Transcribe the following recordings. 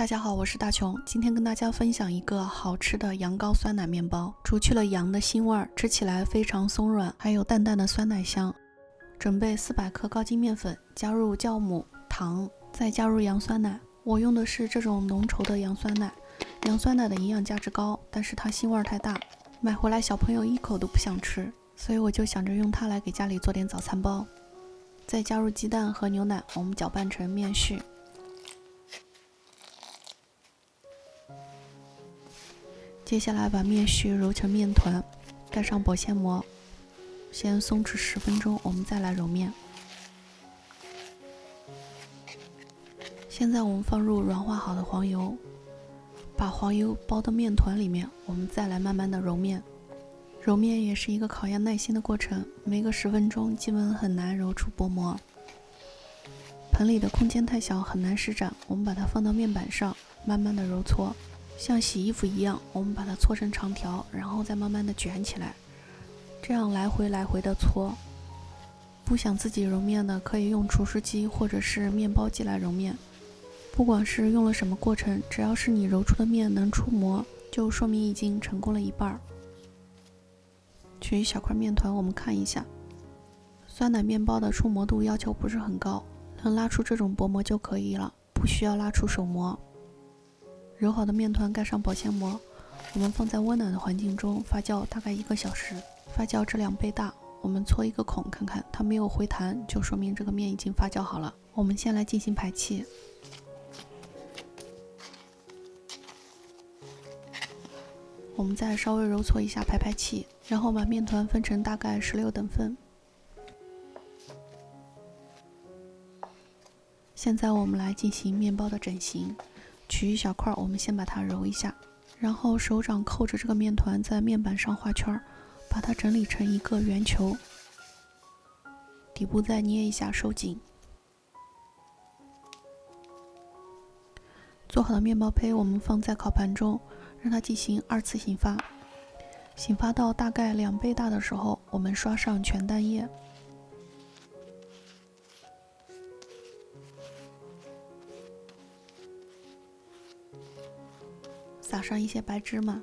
大家好，我是大琼，今天跟大家分享一个好吃的羊羔酸奶面包，除去了羊的腥味，吃起来非常松软，还有淡淡的酸奶香。准备400克高筋面粉，加入酵母、糖，再加入羊酸奶。我用的是这种浓稠的羊酸奶，羊酸奶的营养价值高，但是它腥味太大，买回来小朋友一口都不想吃，所以我就想着用它来给家里做点早餐包。再加入鸡蛋和牛奶，我们搅拌成面絮。接下来把面絮揉成面团，盖上保鲜膜，先松弛10分钟，我们再来揉面。现在我们放入软化好的黄油，把黄油包到面团里面，我们再来慢慢的揉面。揉面也是一个考验耐心的过程，每个10分钟基本很难揉出薄膜。盆里的空间太小，很难施展，我们把它放到面板上，慢慢的揉搓。像洗衣服一样，我们把它搓成长条，然后再慢慢的卷起来，这样来回的搓。不想自己揉面的，可以用厨师机或者是面包机来揉面。不管是用了什么过程，只要是你揉出的面能出模，就说明已经成功了一半。取一小块面团，我们看一下，酸奶面包的出模度要求不是很高，能拉出这种薄膜就可以了，不需要拉出手模。揉好的面团盖上保鲜膜，我们放在温暖的环境中发酵大概1个小时，发酵至2倍大。我们搓一个孔看看，它没有回弹，就说明这个面已经发酵好了。我们先来进行排气。我们再稍微揉搓一下排气，然后把面团分成大概16等份。现在我们来进行面包的整形。取一小块，我们先把它揉一下，然后手掌扣着这个面团在面板上画圈，把它整理成一个圆球，底部再捏一下收紧。做好的面包胚我们放在烤盘中，让它进行2次醒发，醒发到大概2倍大的时候，我们刷上全蛋液。撒上一些白芝麻，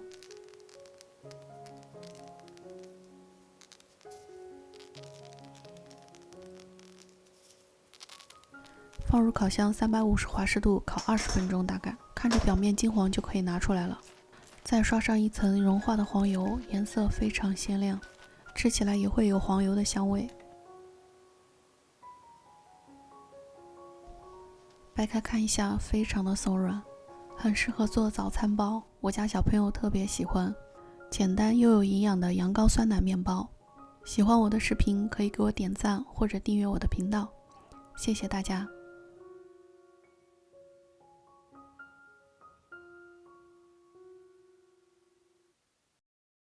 放入烤箱350华氏度烤20分钟，大概看着表面金黄就可以拿出来了。再刷上一层融化的黄油，颜色非常鲜亮，吃起来也会有黄油的香味。掰开看一下，非常的松软，很适合做早餐包，我家小朋友特别喜欢。简单又有营养的羊羔酸奶面包。喜欢我的视频可以给我点赞或者订阅我的频道，谢谢大家。